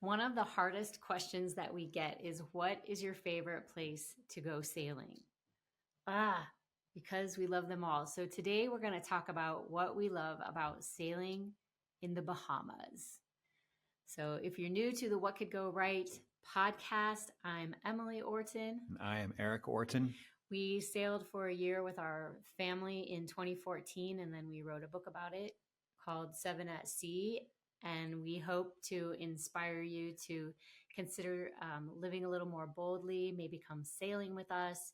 One of the hardest questions that we get is, what is your favorite place to go sailing? Because we love them all. So today we're going to talk about what we love about sailing in the Bahamas. So if you're new to the What Could Go Right podcast, I'm Emily Orton. And I am Erik Orton. We sailed for a year with our family in 2014, and then we wrote a book about it called Seven at Sea. And we hope to inspire you to consider living a little more boldly, maybe come sailing with us.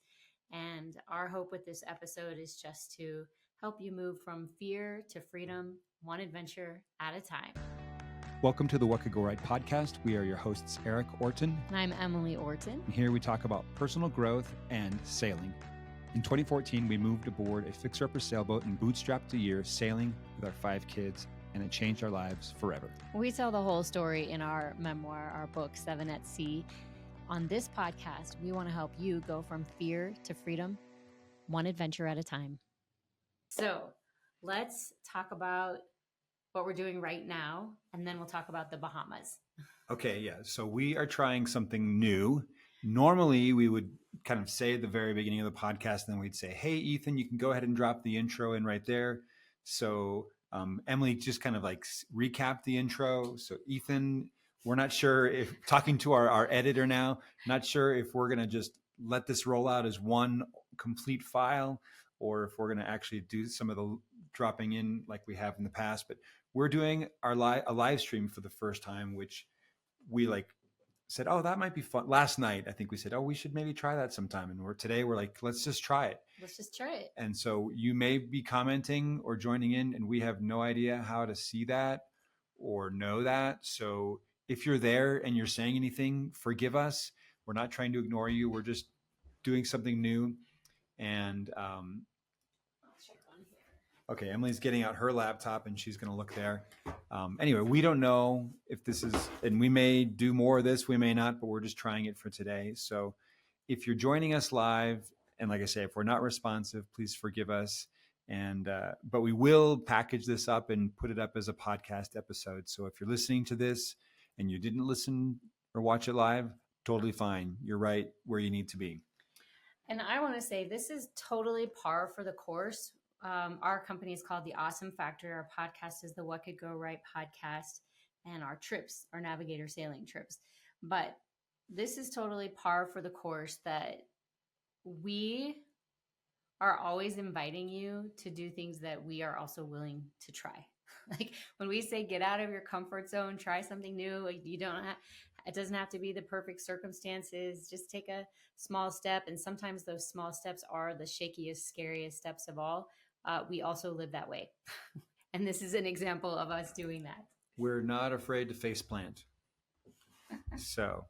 And our hope with this episode is just to help you move from fear to freedom, one adventure at a time. Welcome to the What Could Go Right podcast. We are your hosts, Erik Orton. And I'm Emily Orton. And here we talk about personal growth and sailing. In 2014, we moved aboard a fixer-upper sailboat and bootstrapped a year sailing with our 5 kids, and it changed our lives forever. We tell the whole story in our memoir, our book, Seven at Sea. On this podcast, we want to help you go from fear to freedom, one adventure at a time. So let's talk about what we're doing right now, and then we'll talk about the Bahamas. Okay, yeah. So we are trying something new. Normally, we would kind of say at the very beginning of the podcast, and then we'd say, hey, Ethan, you can go ahead and drop the intro in right there. So Emily just kind of like recap the intro. So Ethan, we're not sure if, talking to our editor now, not sure if we're going to just let this roll out as one complete file, or if we're going to actually do some of the dropping in like we have in the past. But we're doing a live stream for the first time, which we said, oh, that might be fun. Last night, I think we said, oh, we should maybe try that sometime. And today we're like, let's just try it. Let's just try it. And so you may be commenting or joining in, and we have no idea how to see that or know that. So if you're there and you're saying anything, forgive us. We're not trying to ignore you. We're just doing something new. And okay, Emily's getting out her laptop and she's going to look there. Anyway, we don't know if this is, and we may do more of this, we may not, but we're just trying it for today. So if you're joining us live, and like I say, if we're not responsive, please forgive us. And but we will package this up and put it up as a podcast episode. So if you're listening to this and you didn't listen or watch it live, totally fine. You're right where you need to be. And I want to say this is totally par for the course. Our company is called The Awesome Factor. Our podcast is the What Could Go Right podcast, and our trips are navigator sailing trips. But this is totally par for the course that we are always inviting you to do things that we are also willing to try. Like when we say get out of your comfort zone, try something new, it doesn't have to be the perfect circumstances. Just take a small step. And sometimes those small steps are the shakiest, scariest steps of all. We also live that way. And this is an example of us doing that. We're not afraid to face plant. So,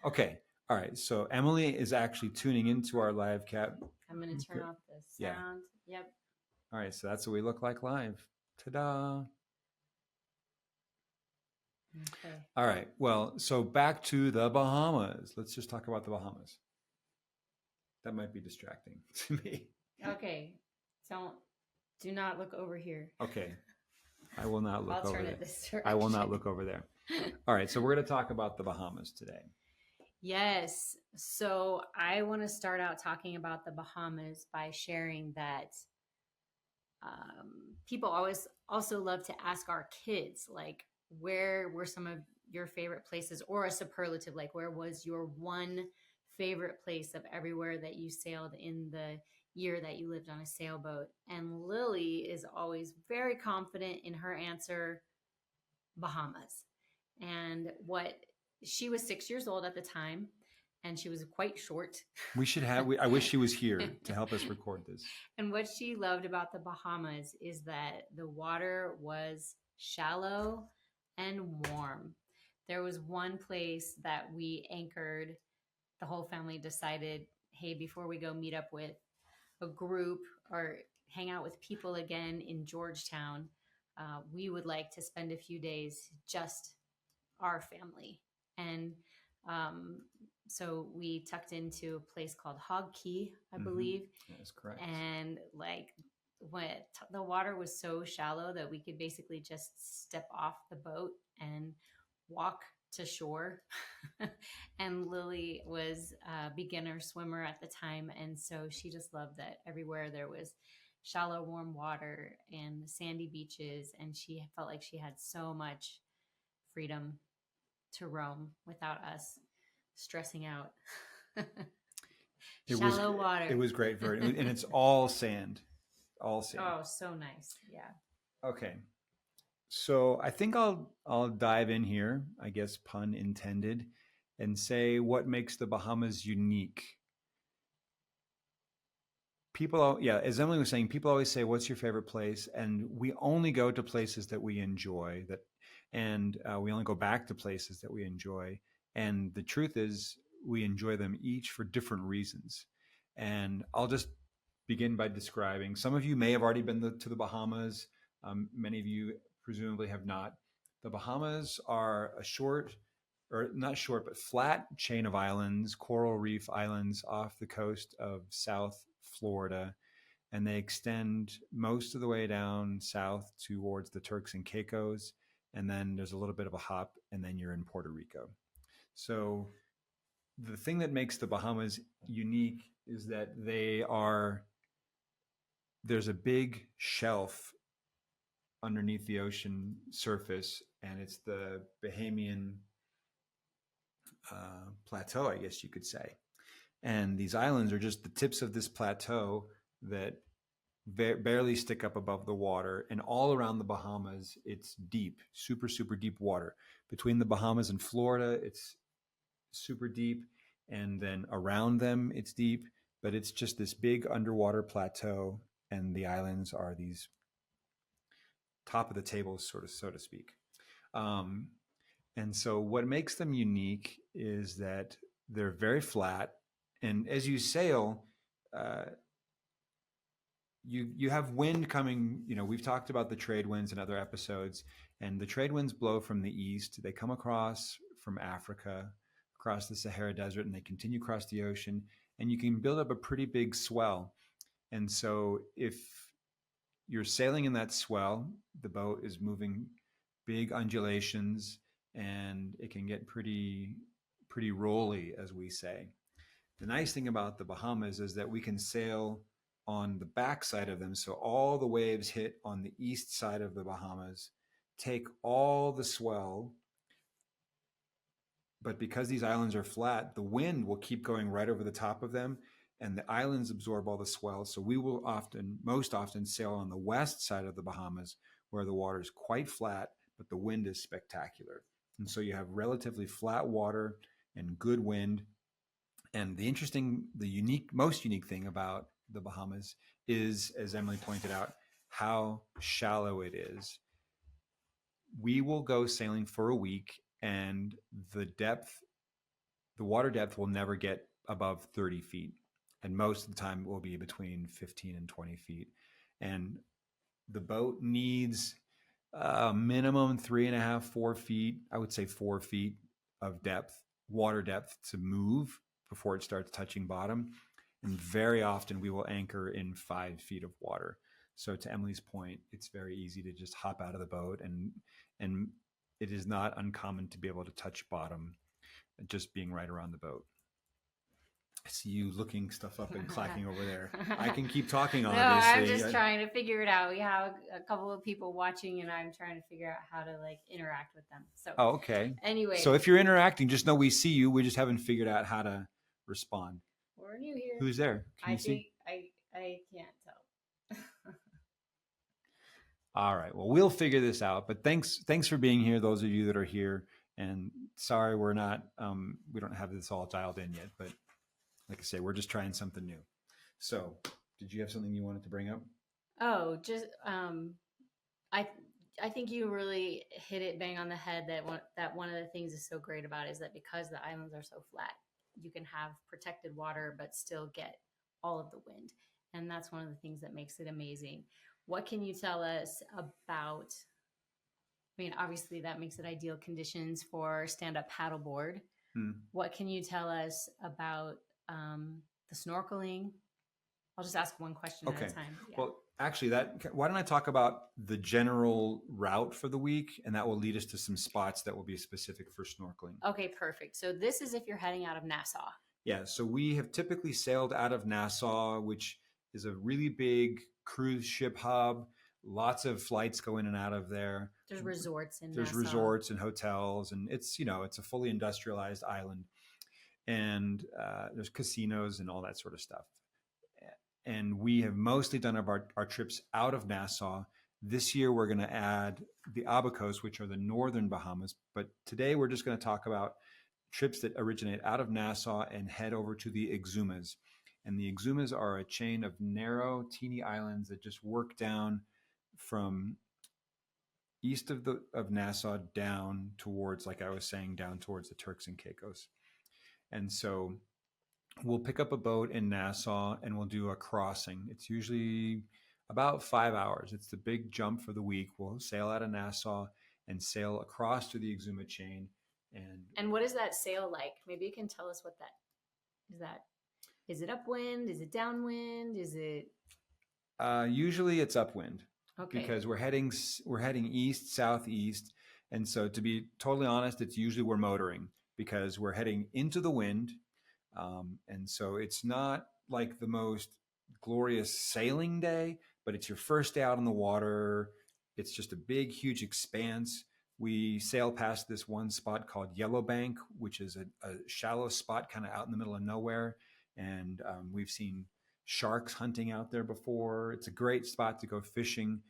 okay. All right. So Emily is actually tuning into our live cap. I'm going to turn off the sound. Yeah. Yep. All right. So that's what we look like live. Ta-da. Okay. All right. Well, so back to the Bahamas. Let's just talk about the Bahamas. That might be distracting to me. Okay. Do not look over here. Okay. I will not look over there. This direction. I will not look over there. All right. So we're going to talk about the Bahamas today. Yes. So I want to start out talking about the Bahamas by sharing that people always also love to ask our kids, like, where were some of your favorite places, or a superlative, like where was your one favorite place of everywhere that you sailed in the year that you lived on a sailboat. And Lily is always very confident in her answer, Bahamas. And she was 6 years old at the time, and she was quite short. I wish she was here to help us record this. And what she loved about the Bahamas is that the water was shallow and warm. There was one place that we anchored. The whole family decided, hey, before we go meet up with a group or hang out with people again in Georgetown, we would like to spend a few days just our family. And so we tucked into a place called Hog Key, I believe. That's correct. And the water was so shallow that we could basically just step off the boat and walk to shore. And Lily was a beginner swimmer at the time. And so she just loved that everywhere there was shallow, warm water and sandy beaches. And she felt like she had so much freedom to roam without us stressing out. Shallow water. It was great for it. And it's all sand. All sand. Oh, so nice. Yeah. Okay. So I think I'll dive in here, I guess pun intended, and say what makes the Bahamas unique. As Emily was saying, people always say, "What's your favorite place?" And we only go to places that we enjoy. And we only go back to places that we enjoy. And the truth is, we enjoy them each for different reasons. And I'll just begin by describing. Some of you may have already been to the Bahamas. Many of you presumably have not. The Bahamas are a flat chain of islands, coral reef islands off the coast of South Florida. And they extend most of the way down south towards the Turks and Caicos. And then there's a little bit of a hop, and then you're in Puerto Rico. So the thing that makes the Bahamas unique is that there's a big shelf underneath the ocean surface, and it's the Bahamian plateau, I guess you could say. And these islands are just the tips of this plateau that barely stick up above the water. And all around the Bahamas, it's deep, super, super deep water. Between the Bahamas and Florida, it's super deep. And then around them, it's deep. But it's just this big underwater plateau. And the islands are these top of the table, so to speak. And so what makes them unique is that they're very flat. And as you sail, you have wind coming. We've talked about the trade winds in other episodes, and the trade winds blow from the east. They come across from Africa, across the Sahara Desert, and they continue across the ocean, and you can build up a pretty big swell. And so if you're sailing in that swell, the boat is moving big undulations, and it can get pretty rolly, as we say. The nice thing about the Bahamas is that we can sail on the backside of them. So all the waves hit on the east side of the Bahamas, take all the swell. But because these islands are flat, the wind will keep going right over the top of them, and the islands absorb all the swell. So we will most often sail on the west side of the Bahamas, where the water is quite flat, but the wind is spectacular. And so you have relatively flat water and good wind. And the most unique thing about the Bahamas is, as Emily pointed out, how shallow it is. We will go sailing for a week, and the water depth will never get above 30 feet. And most of the time it will be between 15 and 20 feet. And the boat needs a minimum 3.5, 4 feet, I would say 4 feet of water depth to move before it starts touching bottom. And very often we will anchor in 5 feet of water. So to Emily's point, it's very easy to just hop out of the boat, and it is not uncommon to be able to touch bottom just being right around the boat. I see you looking stuff up and clacking over there. I can keep talking, obviously. No, I'm just trying to figure it out. We have a couple of people watching, and I'm trying to figure out how to interact with them. So, okay. Anyway. So if you're interacting, just know we see you. We just haven't figured out how to respond. We're new here. Who's there? Can you see? I can't tell. All right. Well, we'll figure this out. But thanks for being here, those of you that are here. And sorry, we don't have this all dialed in yet. But like I say, we're just trying something new. So, did you have something you wanted to bring up? Oh, just I think you really hit it bang on the head that one of the things is so great about it is that because the islands are so flat, you can have protected water but still get all of the wind. And that's one of the things that makes it amazing. What can you tell us about, obviously that makes it ideal conditions for stand-up paddleboard. What can you tell us about the snorkeling? I'll just ask one question at a time. Yeah. Well, Actually, why don't I talk about the general route for the week, and that will lead us to some spots that will be specific for snorkeling. Okay, perfect. So this is if you're heading out of Nassau. Yeah, so we have typically sailed out of Nassau, which is a really big cruise ship hub. Lots of flights go in and out of there. There's resorts in There's Nassau. resorts and hotels, and it's a fully industrialized island, and there's casinos and all that sort of stuff. And we have mostly done our trips out of Nassau. This year, we're going to add the Abacos, which are the northern Bahamas. But today, we're just going to talk about trips that originate out of Nassau and head over to the Exumas. And the Exumas are a chain of narrow, teeny islands that just work down from east of Nassau down towards, like I was saying, down towards the Turks and Caicos. And so we'll pick up a boat in Nassau and we'll do a crossing. It's usually about 5 hours. It's the big jump for the week. We'll sail out of Nassau and sail across to the Exuma chain. And what is that sail like? Maybe you can tell us what that is. Is it upwind? Is it downwind? Is it? Usually it's upwind. Okay. Because we're heading east, southeast. And so to be totally honest, it's usually we're motoring because we're heading into the wind. And so it's not like the most glorious sailing day, but it's your first day out on the water. It's just a big, huge expanse. We sail past this one spot called Yellowbank, which is a shallow spot kind of out in the middle of nowhere. And we've seen sharks hunting out there before. It's a great spot to go fishing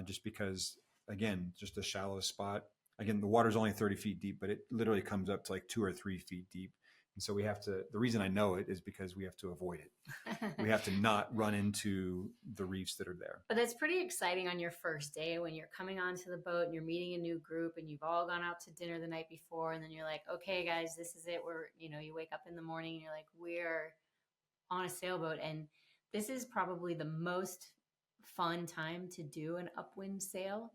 just because, again, just a shallow spot. Again, the water's only 30 feet deep, but it literally comes up to like 2 or 3 feet deep. And so the reason I know it is because we have to avoid it. We have to not run into the reefs that are there. But that's pretty exciting on your first day when you're coming onto the boat and you're meeting a new group and you've all gone out to dinner the night before. And then you're like, okay, guys, this is it. You wake up in the morning and you're like, we're on a sailboat. And this is probably the most fun time to do an upwind sail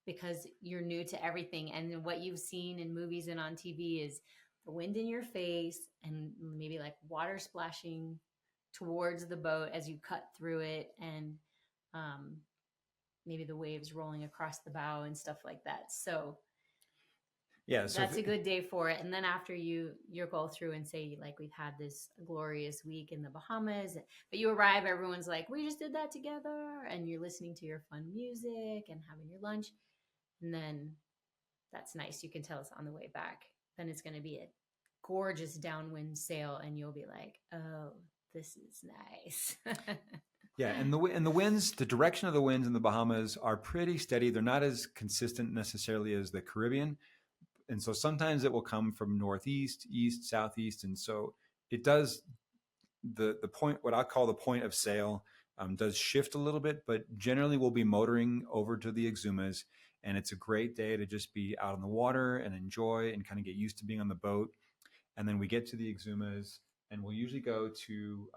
because you're new to everything. And what you've seen in movies and on TV is the wind in your face and maybe like water splashing towards the boat as you cut through it, and maybe the waves rolling across the bow and stuff like that. So yeah, so that's a good day for it. And then after you go through and say, like, we've had this glorious week in the Bahamas, but you arrive, everyone's like, we just did that together, and you're listening to your fun music and having your lunch, and then that's nice. You can tell us on the way back. Then it's going to be a gorgeous downwind sail, and you'll be like, oh, this is nice. Yeah, and the winds, the direction of the winds in the Bahamas are pretty steady. They're not as consistent necessarily as the Caribbean. And so sometimes it will come from northeast, east, southeast. And so it does, the point, what I call the point of sail, does shift a little bit, but generally we'll be motoring over to the Exumas. And it's a great day to just be out on the water and enjoy and kind of get used to being on the boat. And then we get to the Exumas, and we'll usually go to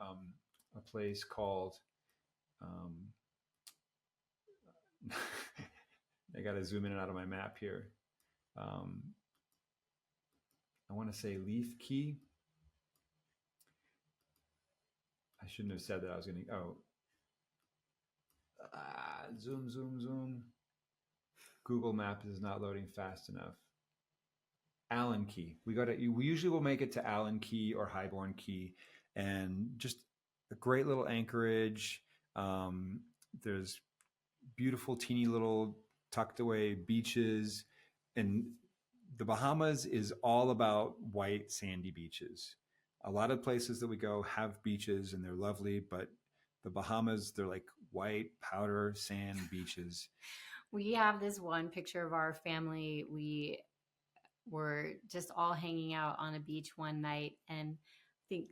a place called, I got to zoom in and out of my map here. I want to say Leaf Key. I shouldn't have said that. I was going to, zoom. Google Maps is not loading fast enough. Allen Key. We usually will make it to Allen Key or Highborn Key, and just a great little anchorage. There's beautiful, teeny little tucked away beaches, and the Bahamas is all about white sandy beaches. A lot of places that we go have beaches and they're lovely, but the Bahamas, they're like white powder sand beaches. We have this one picture of our family. We were just all hanging out on a beach one night, and I think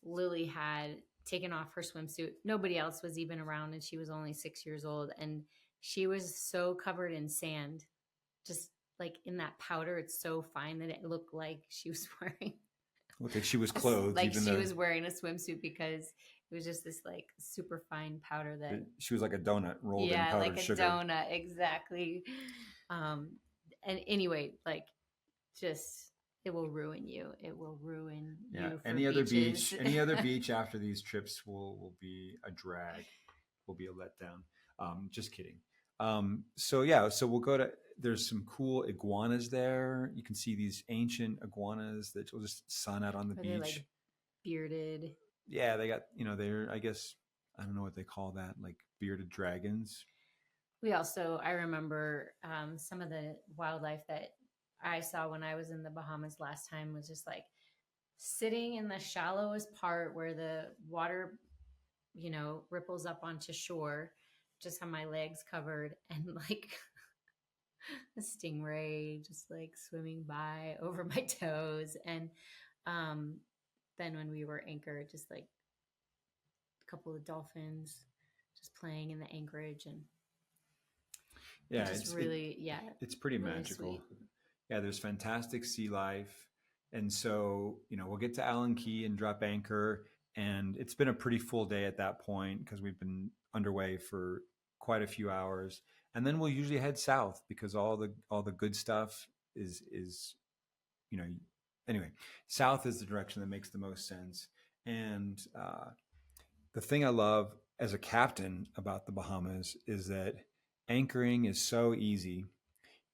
Lily had taken off her swimsuit. Nobody else was even around, and she was only 6 years old, and she was so covered in sand, just like in that powder. It's so fine that it looked like she was wearing, looked like she was clothed, like she was wearing a swimsuit, because it was just this like super fine powder that she was like a donut rolled in powdered like a sugar. donut, exactly. And anyway, like, just, it will ruin you. It will ruin you. Any other beach after these trips will be a drag, will be a letdown. Just kidding. So yeah, so we'll go to. There's some cool iguanas there. You can see these ancient iguanas that will just sun out on the Are they beach. like bearded? Yeah, they got, they're, I guess, I don't know what they call that, like bearded dragons. I remember some of the wildlife that I saw when I was in the Bahamas last time was just like sitting in the shallowest part where the water, ripples up onto shore, just have my legs covered and like a stingray just like swimming by over my toes. And um, then when we were anchored, just like a couple of dolphins just playing in the anchorage and Yeah, just really, yeah, it's pretty really magical. sweet. Yeah, there's fantastic sea life. And so, we'll get to Allen Key and drop anchor. And it's been a pretty full day at that point because we've been underway for quite a few hours. And then we'll usually head south because all the good stuff is you know anyway, south is the direction that makes the most sense. And the thing I love as a captain about the Bahamas is that anchoring is so easy.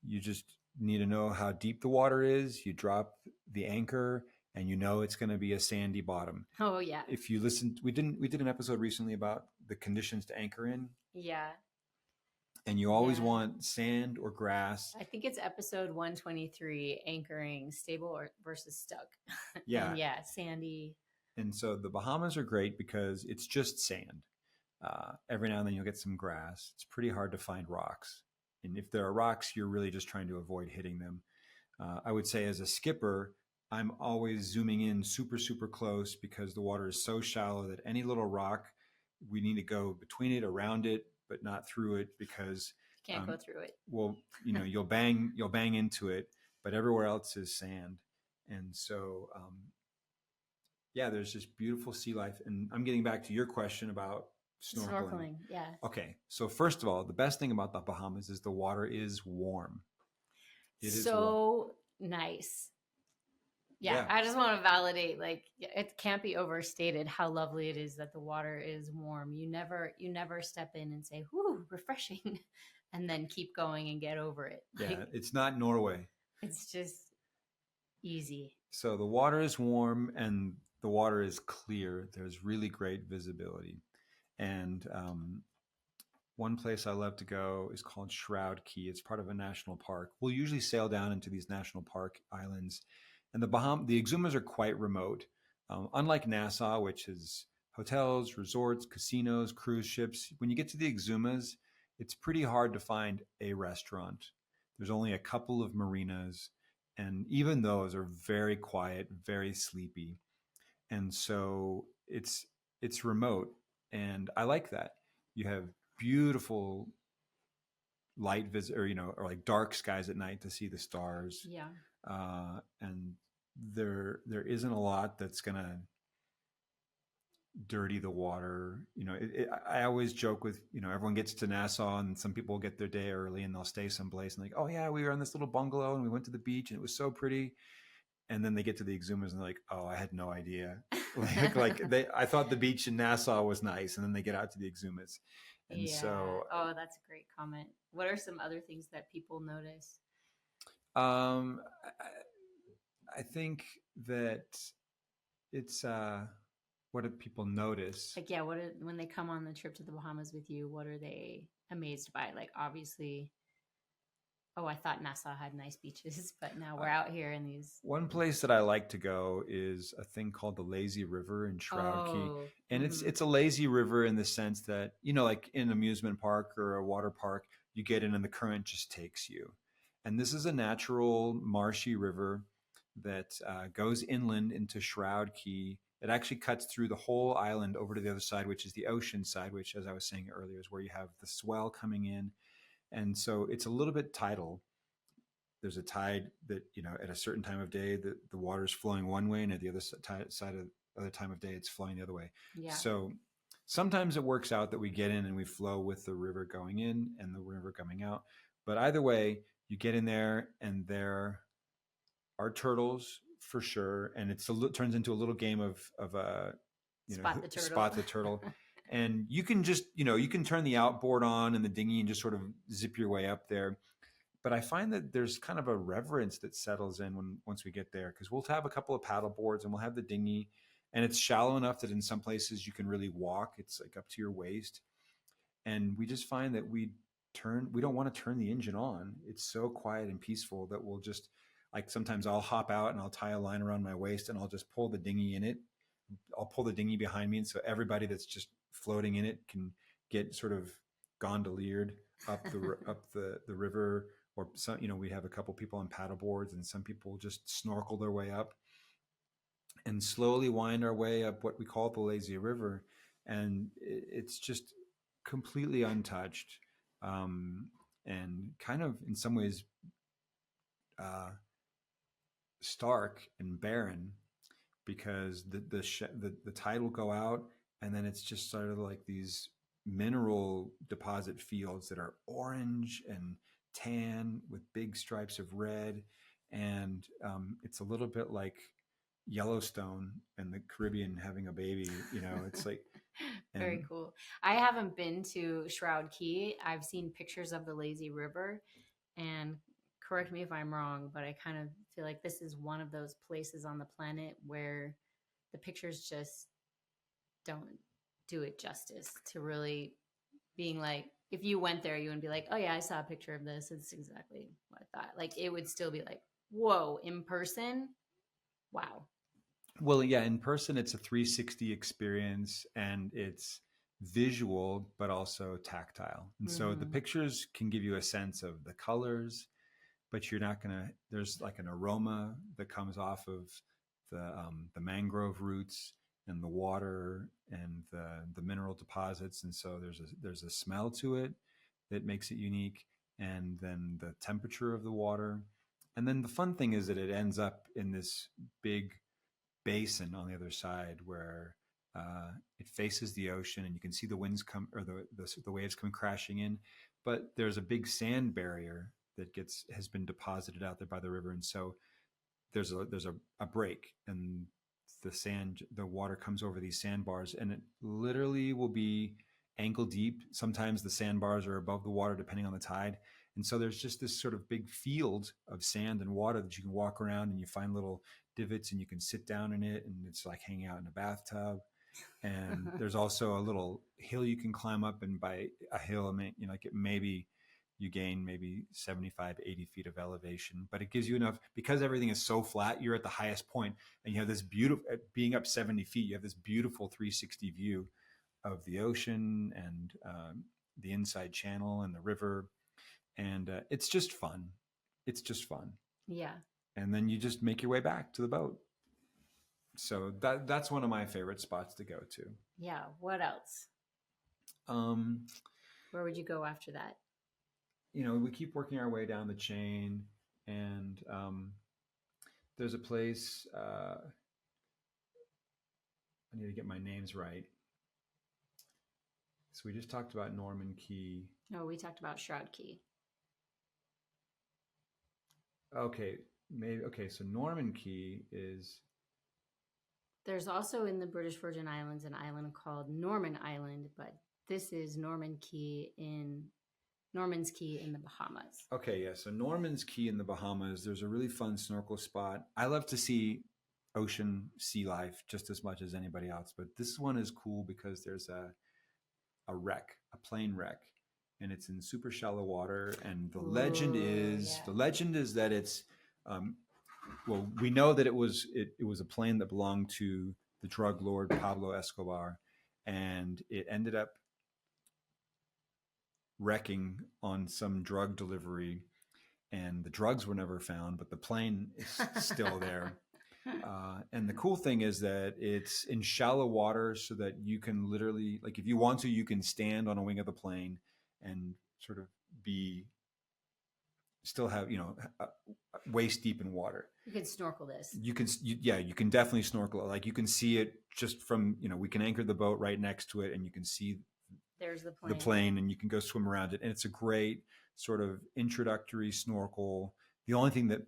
You just need to know how deep the water is. You drop the anchor and it's going to be a sandy bottom. Oh yeah. If you listen, we did an episode recently about the conditions to anchor in. Yeah. And you always want sand or grass. I think it's episode 123, anchoring stable versus stuck. Yeah. And yeah, sandy. And so the Bahamas are great because it's just sand. Every now and then you'll get some grass. It's pretty hard to find rocks. And if there are rocks, you're really just trying to avoid hitting them. I would say as a skipper, I'm always zooming in super, super close because the water is so shallow that any little rock, we need to go between it, around it, but not through it because you can't go through it. Well, you'll bang into it, but everywhere else is sand. And so, there's just beautiful sea life. And I'm getting back to your question about snorkeling. Yeah. Okay. So first of all, the best thing about the Bahamas is the water is warm. It is so nice. Yeah, I just want to validate, like, it can't be overstated how lovely it is that the water is warm. You never step in and say, "Whoo, refreshing," and then keep going and get over it. Like, it's not Norway. It's just easy. So the water is warm and the water is clear. There's really great visibility. And one place I love to go is called Shroud Key. It's part of a national park. We'll usually sail down into these national park islands. And the Exumas are quite remote. Unlike Nassau, which is hotels, resorts, casinos, cruise ships, when you get to the Exumas, it's pretty hard to find a restaurant. There's only a couple of marinas, and even those are very quiet, very sleepy. And so it's remote, and I like that. You have beautiful light or like dark skies at night to see the stars. Yeah. And there isn't a lot that's gonna dirty the water. I always joke with, everyone gets to Nassau and some people get their day early and they'll stay someplace and like, oh yeah, we were on this little bungalow and we went to the beach and it was so pretty. And then they get to the Exumas and they're like, oh, I had no idea. I thought the beach in Nassau was nice. And then they get out to the Exumas. And so. Oh, that's a great comment. What are some other things that people notice? I think that it's, what do people notice? Like, yeah, when they come on the trip to the Bahamas with you, what are they amazed by? Like, obviously, I thought Nassau had nice beaches, but now we're out here in these. One place that I like to go is a thing called the Lazy River in Shroud Key. And it's a lazy river in the sense that, like in an amusement park or a water park, you get in and the current just takes you. And this is a natural marshy river that goes inland into Shroud Key. It actually cuts through the whole island over to the other side, which is the ocean side, which, as I was saying earlier, is where you have the swell coming in. And so it's a little bit tidal. There's a tide that, at a certain time of day, the water's flowing one way, and at the other other time of day, it's flowing the other way. Yeah. So sometimes it works out that we get in and we flow with the river going in and the river coming out. But either way, you get in there and there are turtles for sure. And it turns into a little game of spot the turtle. Spot the turtle. And you can just, you can turn the outboard on and the dinghy and just sort of zip your way up there. But I find that there's kind of a reverence that settles in once we get there, because we'll have a couple of paddle boards and we'll have the dinghy, and it's shallow enough that in some places you can really walk. It's like up to your waist. And we just find that we don't want to turn the engine on. It's so quiet and peaceful that we'll just, like, sometimes I'll hop out and I'll tie a line around my waist and I'll just pull the dinghy in it. I'll pull the dinghy behind me. And so everybody that's just floating in it can get sort of gondoliered up the river. Or some, we have a couple people on paddle boards, and some people just snorkel their way up and slowly wind our way up what we call the lazy river. And it's just completely untouched, and kind of in some ways stark and barren, because the tide will go out, and then it's just sort of like these mineral deposit fields that are orange and tan with big stripes of red. And it's a little bit like Yellowstone and the Caribbean having a baby. It's like very cool. I haven't been to Shroud Key. I've seen pictures of the lazy river, and correct me if I'm wrong, but I kind of feel like this is one of those places on the planet where the pictures just don't do it justice to really being like, if you went there, you wouldn't be like, oh yeah, I saw a picture of this. It's exactly what I thought. Like, it would still be like, whoa, in person. Wow. Well, yeah, in person, it's a 360 experience, and it's visual, but also tactile. And so the pictures can give you a sense of the colors, but you're not going to, there's like an aroma that comes off of the mangrove roots and the water and the mineral deposits. And so there's a smell to it that makes it unique. And then the temperature of the water. And then the fun thing is that it ends up in this big basin on the other side where it faces the ocean, and you can see the winds come, or the waves come crashing in. But there's a big sand barrier that has been deposited out there by the river. And so there's a break, and the water comes over these sandbars, and it literally will be ankle deep. Sometimes the sandbars are above the water depending on the tide. And so there's just this sort of big field of sand and water that you can walk around, and you find little divots and you can sit down in it, and it's like hanging out in a bathtub. And there's also a little hill you can climb up, and by a hill, I mean, maybe you gain maybe 75, 80 feet of elevation, but it gives you enough, because everything is so flat, you're at the highest point, and you have this beautiful, being up 70 feet, you have this beautiful 360 view of the ocean and the inside channel and the river. And it's just fun. It's just fun. Yeah. And then you just make your way back to the boat. So that's one of my favorite spots to go to. Yeah. What else? Where would you go after that? We keep working our way down the chain, and there's a place, I need to get my names right. So we just talked about Norman Key. No, we talked about Shroud Key. Okay, maybe. Okay, so Norman Key is... There's also in the British Virgin Islands an island called Norman Island, but this is Norman's Key in the Bahamas. Okay, yeah. So Norman's Key in the Bahamas, there's a really fun snorkel spot. I love to see ocean sea life just as much as anybody else, but this one is cool because there's a plane wreck, and it's in super shallow water. And the legend is that it's, well, we know that it was a plane that belonged to the drug lord Pablo Escobar, and it ended up wrecking on some drug delivery, and the drugs were never found, but the plane is still there. And the cool thing is that it's in shallow water, so that you can literally, like, if you want to, you can stand on a wing of the plane and sort of still have, waist deep in water. You can snorkel this. You can definitely snorkel it. Like, you can see it just from, we can anchor the boat right next to it, and you can see there's the plane, and you can go swim around it. And it's a great sort of introductory snorkel. The only thing that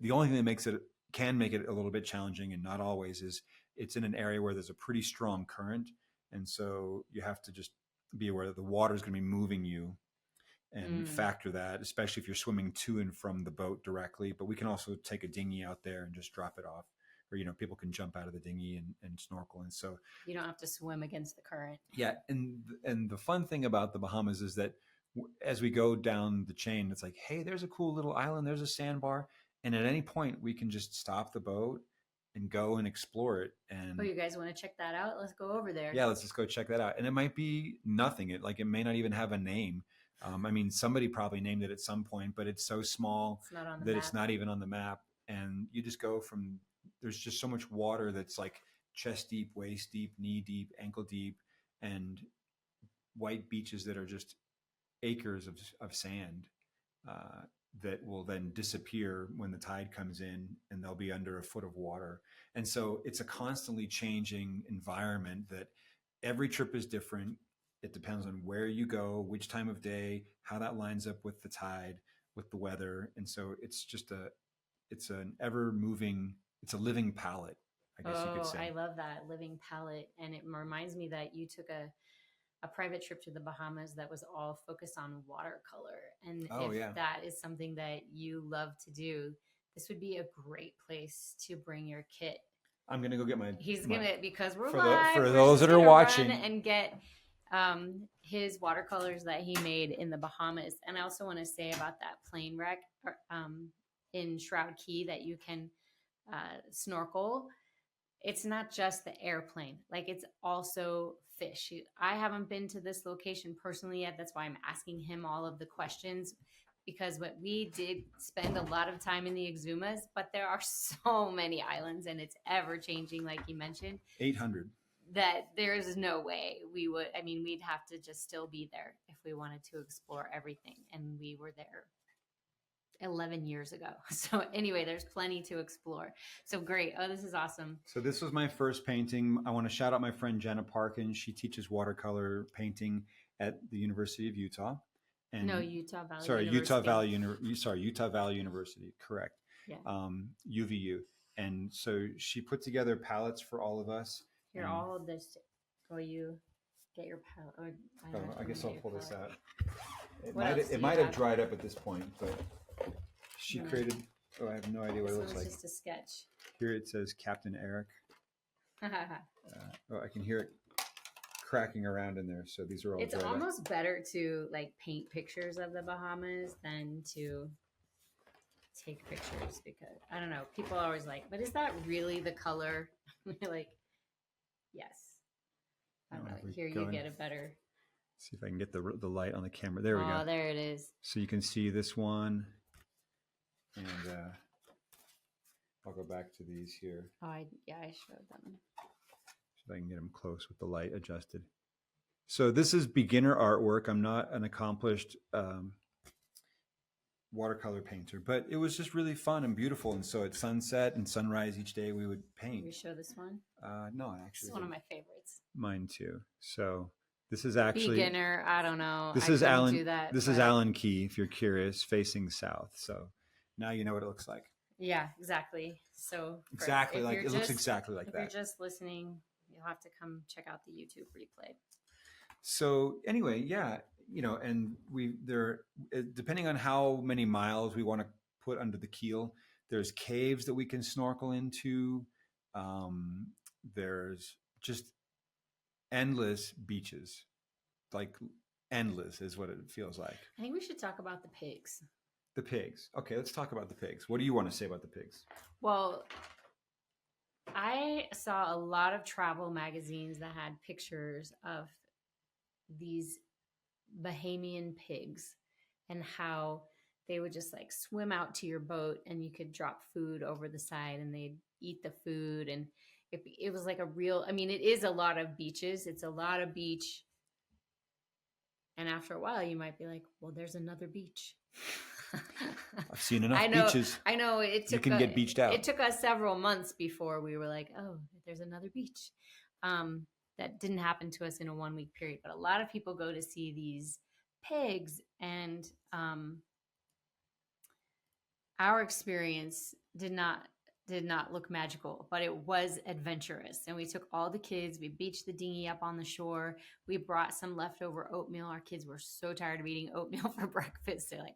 can make it a little bit challenging, and not always, is it's in an area where there's a pretty strong current. And so you have to just be aware that the water is going to be moving you and factor that, especially if you're swimming to and from the boat directly. But we can also take a dinghy out there and just drop it off, or people can jump out of the dinghy and snorkel. And so you don't have to swim against the current. Yeah, and the fun thing about the Bahamas is that as we go down the chain, it's like, hey, there's a cool little island, there's a sandbar, and at any point we can just stop the boat and go and explore it. And you guys want to check that out? Let's go over there. Yeah, let's just go check that out. And it might be nothing. It may not even have a name. Somebody probably named it at some point, but it's so small that it's not even on the map. And you just go from, there's just so much water that's like chest deep, waist deep, knee deep, ankle deep, and white beaches that are just acres of sand that will then disappear when the tide comes in, and they'll be under a foot of water. And so it's a constantly changing environment that every trip is different. It depends on where you go, which time of day, how that lines up with the tide, with the weather. And so it's just it's an ever moving, it's a living palette, I guess you could say. I love that, living palette. And it reminds me that you took a private trip to the Bahamas that was all focused on watercolor. And if that is something that you love to do, this would be a great place to bring your kit. I'm going to go get my... because we're live. For those that are watching. And get his watercolors that he made in the Bahamas. And I also want to say about that plane wreck in Shroud Key that you can snorkel. It's not just the airplane, like it's also fish. I haven't been to this location personally yet. That's why I'm asking him all of the questions, because what we did spend a lot of time in the Exumas, but there are so many islands and it's ever changing. Like you mentioned, 800, that there's no way we would, we'd have to just still be there if we wanted to explore everything. And we were there 11 years ago. So anyway, there's plenty to explore. So great. Oh, this is awesome. So this was my first painting. I want to shout out my friend Jenna Parkin. She teaches watercolor painting at the University of Utah. Utah Valley University. Utah Valley University. Correct. Yeah. UVU. And so she put together palettes for all of us. Here, all of this. Will you get your palette? I guess I'll pull this out. It might have dried up at this point, but she created, I have no idea what it looks like. It's just a sketch. Here it says Captain Erik. I can hear it cracking around in there. So these are all It's almost better to like paint pictures of the Bahamas than to take pictures, because I don't know, people are always like, but is that really the color? Like, yes. I don't know. Here you get a better. See if I can get the light on the camera. There we go. Oh, there it is. So you can see this one. And I'll go back to these here. Oh, I showed them. So I can get them close with the light adjusted. So this is beginner artwork. I'm not an accomplished watercolor painter, but it was just really fun and beautiful. And so at sunset and sunrise each day, we would paint. Can you show this one? No, actually. It's one of my favorites. Mine too. So this is actually beginner. I don't know. This is Alan. This is Alan Key, if you're curious, facing south. So now you know what it looks like. Yeah, exactly. So exactly like it looks exactly like that. If you're just listening, you'll have to come check out the YouTube replay. So anyway, yeah, and depending on how many miles we want to put under the keel, there's caves that we can snorkel into. There's just endless beaches, like endless is what it feels like. I think we should talk about the pigs. The pigs. Okay, let's talk about the pigs. What do you want to say about the pigs? Well, I saw a lot of travel magazines that had pictures of these Bahamian pigs and how they would just like swim out to your boat and you could drop food over the side and they'd eat the food. And it was like a real, it is a lot of beaches. It's a lot of beach. And after a while, you might be like, well, there's another beach. I've seen enough beaches. I know. You can get beached out. It took us several months before we were like, oh, there's another beach. That didn't happen to us in a 1 week period. But a lot of people go to see these pigs. And our experience did not did not look magical, but it was adventurous. And we took all the kids, we beached the dinghy up on the shore. We brought some leftover oatmeal. Our kids were so tired of eating oatmeal for breakfast. They're like,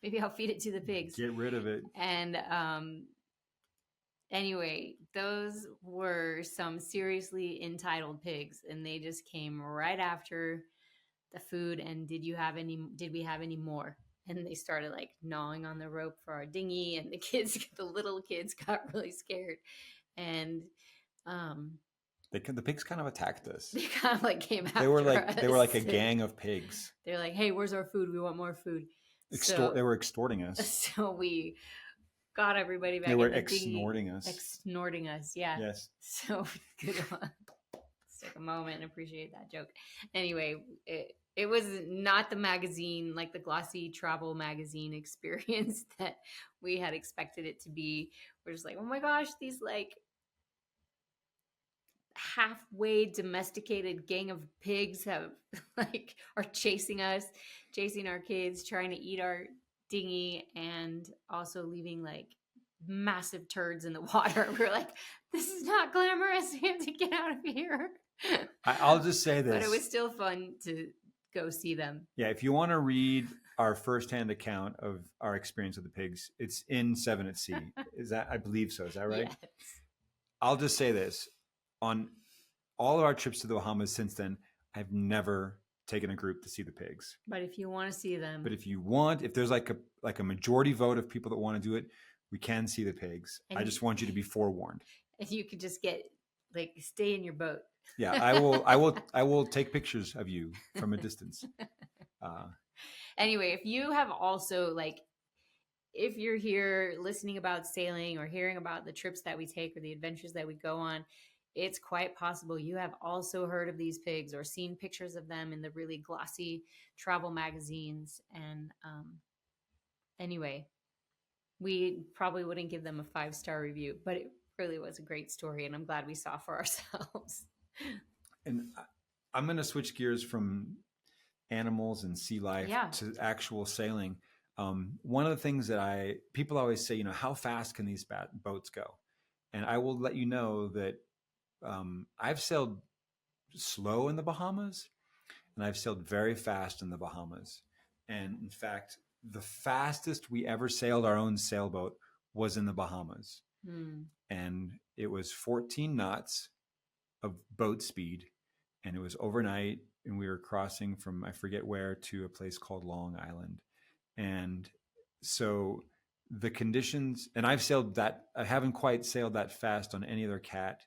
maybe I'll feed it to the pigs. Get rid of it. And anyway, those were some seriously entitled pigs, and they just came right after the food. And did we have any more? And they started like gnawing on the rope for our dinghy, and the little kids got really scared. And the pigs kind of attacked us. They kind of like came after us. They were like a gang of pigs. They're like, hey, where's our food? We want more food. They were extorting us. So we got everybody back. They were extorting us. Extorting us, yeah. Yes. So good one. Let's take a moment and appreciate that joke. Anyway, it was not the magazine, like the glossy travel magazine experience that we had expected it to be. We're just like, oh my gosh, these like halfway domesticated gang of pigs are chasing us, chasing our kids, trying to eat our dinghy, and also leaving like massive turds in the water. We're like, this is not glamorous. We have to get out of here. I'll just say this. But it was still fun to go see them. Yeah, if you want to read our firsthand account of our experience with the pigs, it's in 7 at Sea. I believe so. Is that right? Yes. I'll just say this. On all of our trips to the Bahamas since then, I've never taken a group to see the pigs. But if you want to see them. But if there's like a majority vote of people that want to do it, we can see the pigs. I just want you to be forewarned. And you could just stay in your boat. Yeah, I will take pictures of you from a distance. Anyway, if you have also if you're here listening about sailing or hearing about the trips that we take or the adventures that we go on, it's quite possible you have also heard of these pigs or seen pictures of them in the really glossy travel magazines. And anyway, we probably wouldn't give them a 5-star review, but it really was a great story, and I'm glad we saw for ourselves. And I'm going to switch gears from animals and sea life to actual sailing. One of the things that people always say, how fast can these boats go? And I will let you know that I've sailed slow in the Bahamas, and I've sailed very fast in the Bahamas. And in fact, the fastest we ever sailed our own sailboat was in the Bahamas. And it was 14 knots of boat speed, and it was overnight, and we were crossing from I forget where to a place called Long Island. And so the conditions, and I haven't quite sailed that fast on any other cat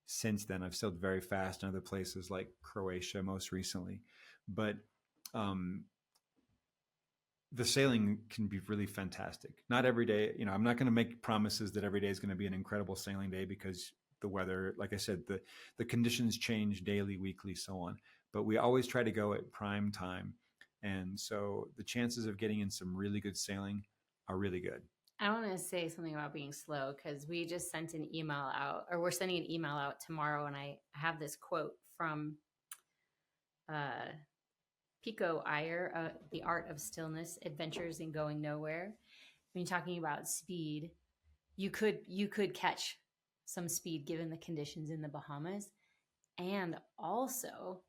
since then. I've sailed very fast in other places like Croatia most recently, but the sailing can be really fantastic. Not every day, I'm not going to make promises that every day is going to be an incredible sailing day, because the weather, like I said, the conditions change daily, weekly, so on. But we always try to go at prime time. And so the chances of getting in some really good sailing are really good. I want to say something about being slow, because we just sent an email out, or we're sending an email out tomorrow. And I have this quote from Pico Iyer, The Art of Stillness, Adventures in Going Nowhere. When you're talking about speed, you could catch some speed given the conditions in the Bahamas. And also,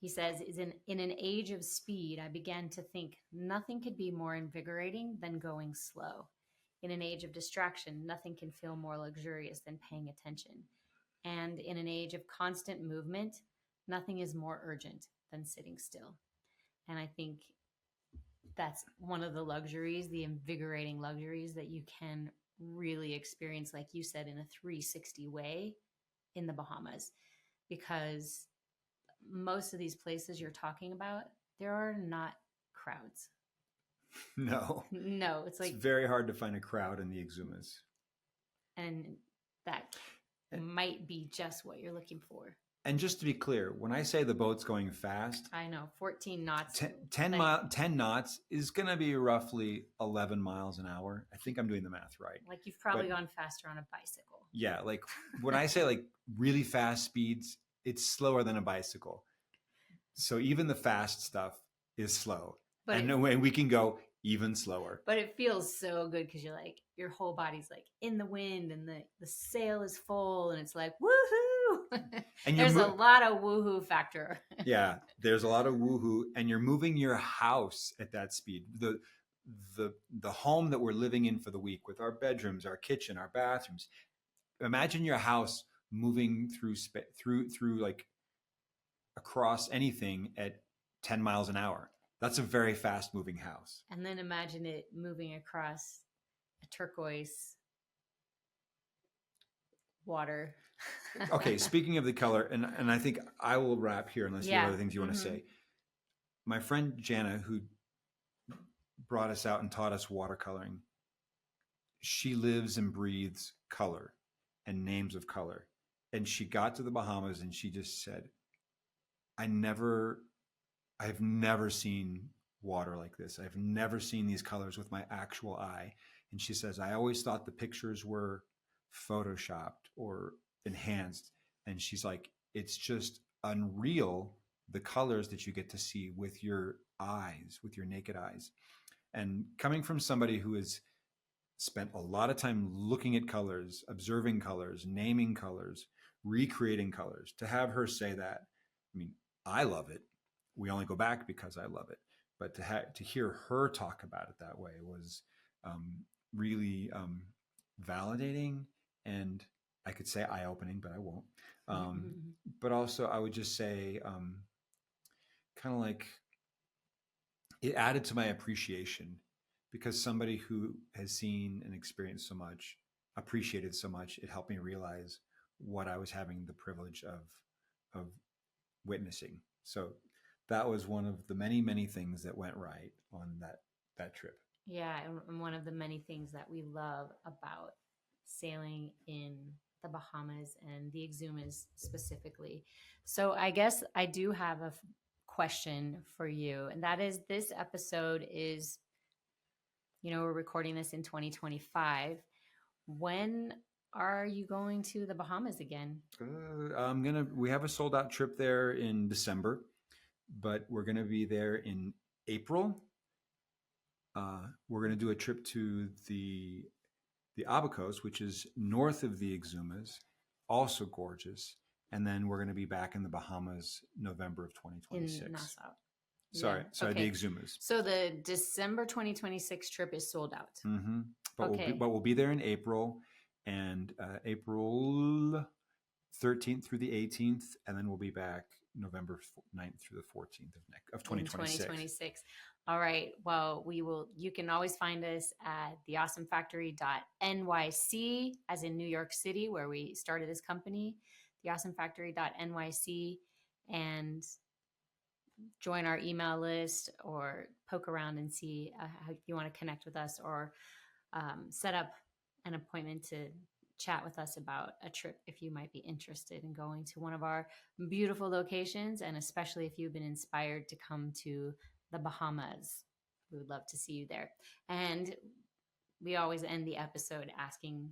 he says, in an age of speed, I began to think nothing could be more invigorating than going slow. In an age of distraction, nothing can feel more luxurious than paying attention. And in an age of constant movement, nothing is more urgent than sitting still. And I think that's one of the luxuries, the invigorating luxuries that you can really experience, like you said, in a 360 way in the Bahamas. Because most of these places you're talking about, there are not crowds. No, it's like, it's very hard to find a crowd in the Exumas. And that might be just what you're looking for. And just to be clear, when I say the boat's going fast, I know 14 knots. 10 knots is going to be roughly 11 miles an hour. I think I'm doing the math right. Like you've probably gone faster on a bicycle. Yeah, like when I say like really fast speeds, it's slower than a bicycle. So even the fast stuff is slow. And we can go even slower. But it feels so good because you're like, your whole body's like in the wind and the sail is full and it's like woohoo. And there's a lot of woohoo factor. Yeah, there's a lot of woohoo, and you're moving your house at that speed. The home that we're living in for the week, with our bedrooms, our kitchen, our bathrooms. Imagine your house moving through like across anything at 10 miles an hour. That's a very fast moving house. And then imagine it moving across a turquoise water. Okay, speaking of the color, and I think I will wrap here unless you have other things you want to say. My friend Jana, who brought us out and taught us watercoloring, she lives and breathes color and names of color. And she got to the Bahamas and she just said, I've never seen water like this. I've never seen these colors with my actual eye. And she says, I always thought the pictures were photoshopped or enhanced. And she's like, it's just unreal, the colors that you get to see with your eyes, with your naked eyes. And coming from somebody who has spent a lot of time looking at colors, observing colors, naming colors, recreating colors, to have her say that, I mean, I love it. We only go back because I love it. But to hear her talk about it that way was really validating, and I could say eye-opening, but I won't. But also, I would just say kind of like it added to my appreciation, because somebody who has seen and experienced so much, appreciated so much, it helped me realize what I was having the privilege of witnessing. So that was one of the many, many things that went right on that trip. Yeah, and one of the many things that we love about sailing in the Bahamas and the Exumas specifically. So I guess I do have a question for you, and that is, this episode is, we're recording this in 2025. When are you going to the Bahamas again? We have a sold out trip there in December, but we're going to be there in April. We're going to do a trip to the Abacos, which is north of the Exumas, also gorgeous. And then we're going to be back in the Bahamas November of 2026. In Nassau. Sorry, okay. The Exumas. So the December 2026 trip is sold out. Mm-hmm. But okay. We'll be there in April, and April 13th through the 18th, and then we'll be back November 9th through the 14th of 2026. All right. Well, you can always find us at theawesomefactory.nyc, as in New York City, where we started this company, theawesomefactory.nyc, and join our email list or poke around and see how you want to connect with us, or set up an appointment to chat with us about a trip if you might be interested in going to one of our beautiful locations, and especially if you've been inspired to come to the Bahamas. We would love to see you there. And we always end the episode asking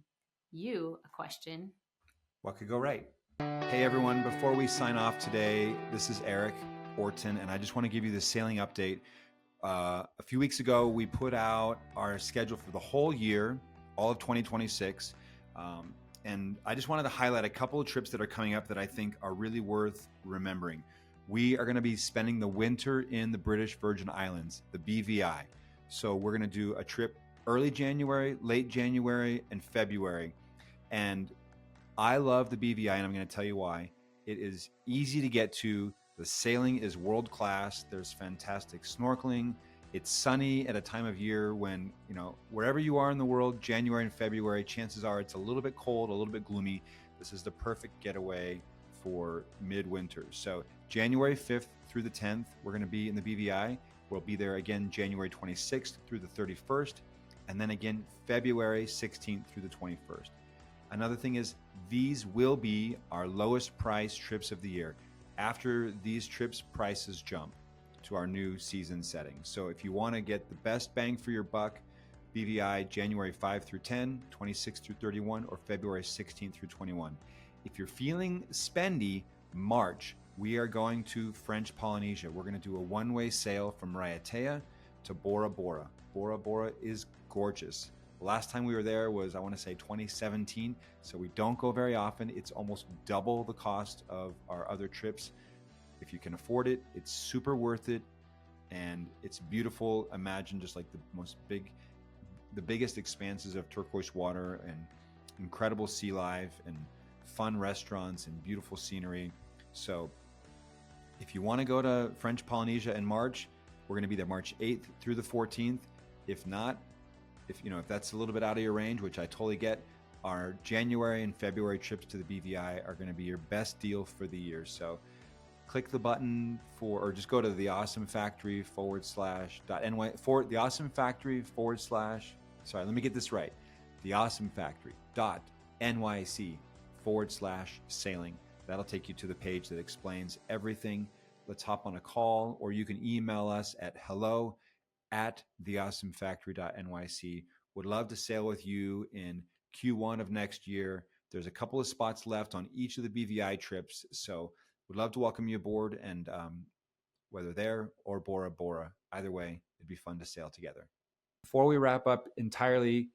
you a question. What could go right? Hey everyone, before we sign off today, this is Erik, Orton, and I just want to give you the sailing update. A few weeks ago, we put out our schedule for the whole year, all of 2026. And I just wanted to highlight a couple of trips that are coming up that I think are really worth remembering. We are going to be spending the winter in the British Virgin Islands, the BVI. So we're going to do a trip early January, late January, and February. And I love the BVI, and I'm going to tell you why. It is easy to get to. The sailing is world-class. There's fantastic snorkeling. It's sunny at a time of year when, wherever you are in the world, January and February, chances are it's a little bit cold, a little bit gloomy. This is the perfect getaway for midwinter. So January 5th through the 10th, we're going to be in the BVI. We'll be there again January 26th through the 31st, and then again February 16th through the 21st. Another thing is, these will be our lowest price trips of the year. After these trips, prices jump to our new season setting. So if you want to get the best bang for your buck, BVI January 5 through 10, 26 through 31, or February 16 through 21. If you're feeling spendy, March, we are going to French Polynesia. We're going to do a one-way sail from Raiatea to Bora Bora. Bora Bora is gorgeous. The last time we were there was, I want to say 2017. So we don't go very often. It's almost double the cost of our other trips. If you can afford it, it's super worth it. And it's beautiful. Imagine just like the biggest expanses of turquoise water and incredible sea life and fun restaurants and beautiful scenery. So if you want to go to French Polynesia in March, we're going to be there March 8th through the 14th. If not, if that's a little bit out of your range, which I totally get, our January and February trips to the BVI are going to be your best deal for the year. So click the button or just go to the Awesome Factory the Awesome Factory sorry, let me get this right. The Awesome Factory.nyc/sailing. That'll take you to the page that explains everything. Let's hop on a call, or you can email us at hello@theawesomefactory.nyc. Would love to sail with you in Q1 of next year. There's a couple of spots left on each of the BVI trips, so we'd love to welcome you aboard, and whether there or Bora Bora, either way, it'd be fun to sail together. Before we wrap up entirely,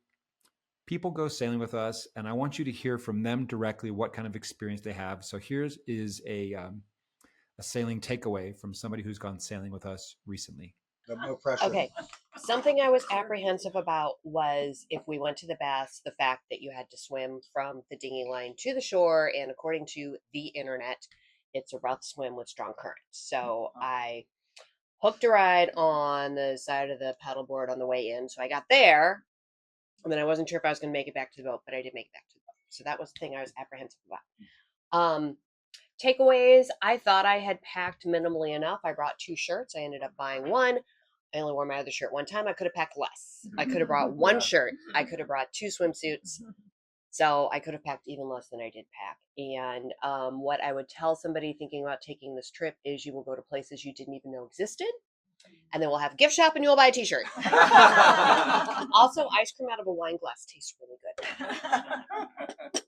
people go sailing with us, and I want you to hear from them directly what kind of experience they have. So here's a sailing takeaway from somebody who's gone sailing with us recently. No pressure. Okay. Something I was apprehensive about was if we went to the baths, the fact that you had to swim from the dinghy line to the shore. And according to the internet, it's a rough swim with strong currents. So I hooked a ride on the side of the paddleboard on the way in. So I got there, and then I wasn't sure if I was going to make it back to the boat, but I did make it back to the boat. So that was the thing I was apprehensive about. Takeaways, I thought I had packed minimally enough. I brought 2 shirts. I ended up buying one. I only wore my other shirt one time. I could have packed less. I could have brought 1 shirt. I could have brought 2 swimsuits. So I could have packed even less than I did pack. And what I would tell somebody thinking about taking this trip is you will go to places you didn't even know existed. And then we'll have a gift shop and you'll buy a t-shirt. Also, ice cream out of a wine glass tastes really good.